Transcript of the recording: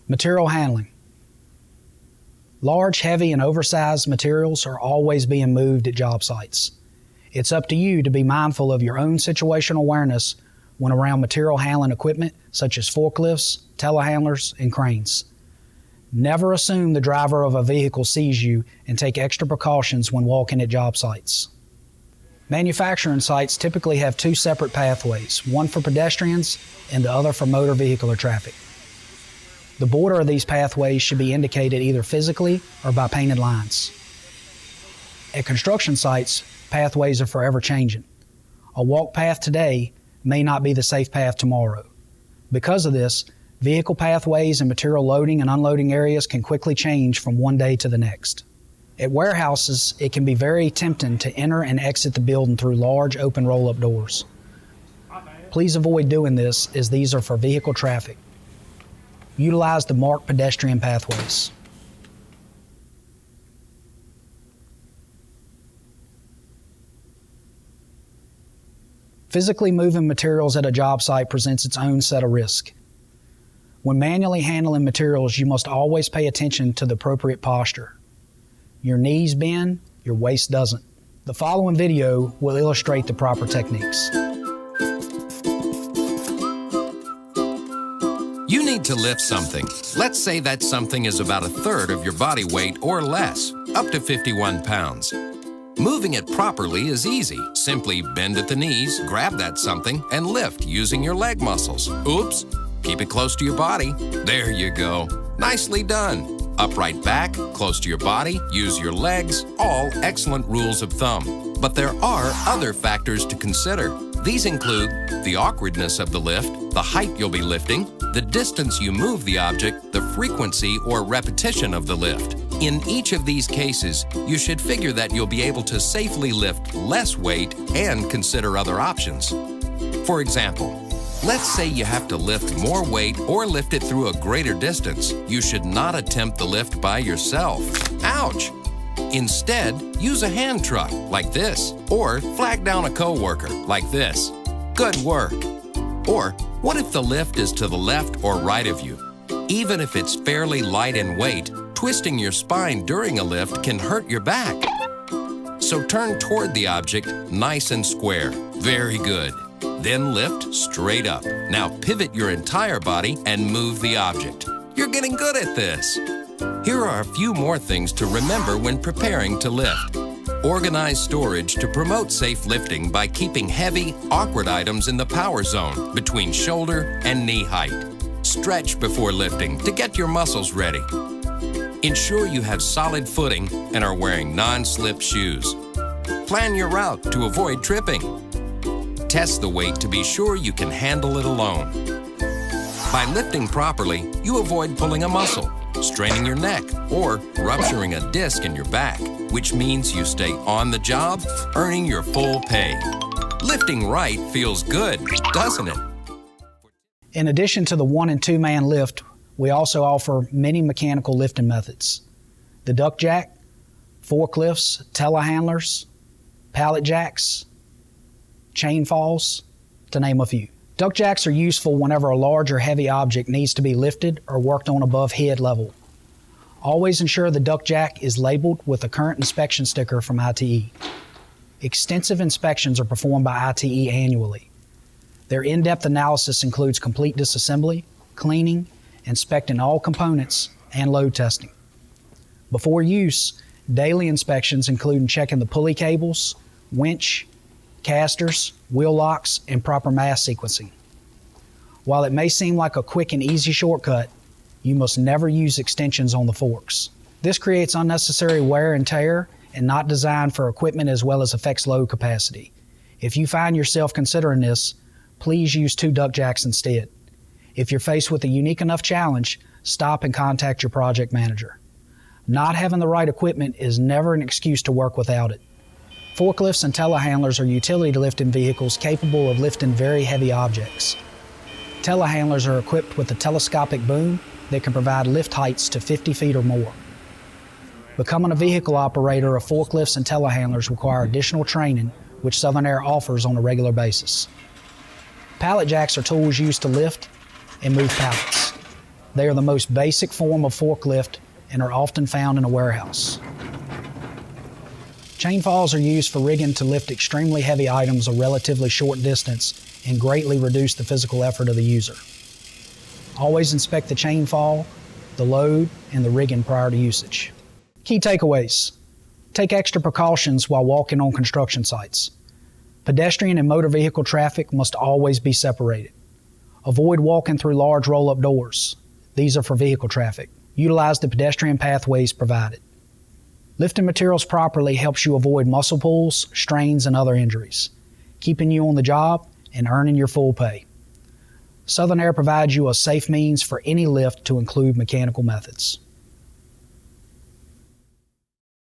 Material handling. Large, heavy, and oversized materials are always being moved at job sites. It's up to you to be mindful of your own situational awareness when around material handling equipment such as forklifts, telehandlers, and cranes. Never assume the driver of a vehicle sees you and take extra precautions when walking at job sites. Manufacturing sites typically have two separate pathways, one for pedestrians and the other for motor vehicular traffic. The border of these pathways should be indicated either physically or by painted lines. At construction sites, pathways are forever changing. A walk path today may not be the safe path tomorrow. Because of this, vehicle pathways and material loading and unloading areas can quickly change from one day to the next. At warehouses, it can be very tempting to enter and exit the building through large open roll-up doors. Please avoid doing this as these are for vehicle traffic. Utilize the marked pedestrian pathways. Physically moving materials at a job site presents its own set of risks. When manually handling materials, you must always pay attention to the appropriate posture. Your knees bend, your waist doesn't. The following video will illustrate the proper techniques. You need to lift something. Let's say that something is about a third of your body weight or less, up to 51 pounds. Moving it properly is easy. Simply bend at the knees, grab that something, and lift using your leg muscles. Oops! Keep it close to your body. There you go. Nicely done. Upright back, close to your body, use your legs, all excellent rules of thumb. But there are other factors to consider. These include the awkwardness of the lift, the height you'll be lifting, the distance you move the object, the frequency or repetition of the lift. In each of these cases, you should figure that you'll be able to safely lift less weight and consider other options. For example, let's say you have to lift more weight or lift it through a greater distance. You should not attempt the lift by yourself. Ouch! Instead, use a hand truck like this, or flag down a coworker like this. Good work! Or, what if the lift is to the left or right of you? Even if it's fairly light in weight, twisting your spine during a lift can hurt your back. So turn toward the object nice and square. Very good. Then lift straight up. Now pivot your entire body and move the object. You're getting good at this. Here are a few more things to remember when preparing to lift. Organize storage to promote safe lifting by keeping heavy, awkward items in the power zone between shoulder and knee height. Stretch before lifting to get your muscles ready. Ensure you have solid footing and are wearing non-slip shoes. Plan your route to avoid tripping. Test the weight to be sure you can handle it alone. By lifting properly, you avoid pulling a muscle, straining your neck, or rupturing a disc in your back, which means you stay on the job, earning your full pay. Lifting right feels good, doesn't it? In addition to the 1- and 2-man lift, we also offer many mechanical lifting methods. The duck jack, forklifts, telehandlers, pallet jacks, chain falls, to name a few. Duck jacks are useful whenever a large or heavy object needs to be lifted or worked on above head level. Always ensure the duck jack is labeled with a current inspection sticker from ITE. Extensive inspections are performed by ITE annually. Their in-depth analysis includes complete disassembly, cleaning, inspecting all components, and load testing. Before use, daily inspections include checking the pulley cables, winch, casters, wheel locks, and proper mast sequencing. While it may seem like a quick and easy shortcut, you must never use extensions on the forks. This creates unnecessary wear and tear and not designed for equipment as well as affects load capacity. If you find yourself considering this, please use 2 duck jacks instead. If you're faced with a unique enough challenge, stop and contact your project manager. Not having the right equipment is never an excuse to work without it. Forklifts and telehandlers are utility lifting vehicles capable of lifting very heavy objects. Telehandlers are equipped with a telescopic boom that can provide lift heights to 50 feet or more. Becoming a vehicle operator of forklifts and telehandlers require additional training, which Southern Air offers on a regular basis. Pallet jacks are tools used to lift and move pallets. They are the most basic form of forklift and are often found in a warehouse. Chain falls are used for rigging to lift extremely heavy items a relatively short distance and greatly reduce the physical effort of the user. Always inspect the chain fall, the load, and the rigging prior to usage. Key takeaways. Take extra precautions while walking on construction sites. Pedestrian and motor vehicle traffic must always be separated. Avoid walking through large roll-up doors. These are for vehicle traffic. Utilize the pedestrian pathways provided. Lifting materials properly helps you avoid muscle pulls, strains, and other injuries, keeping you on the job and earning your full pay. Southern Air provides you a safe means for any lift to include mechanical methods.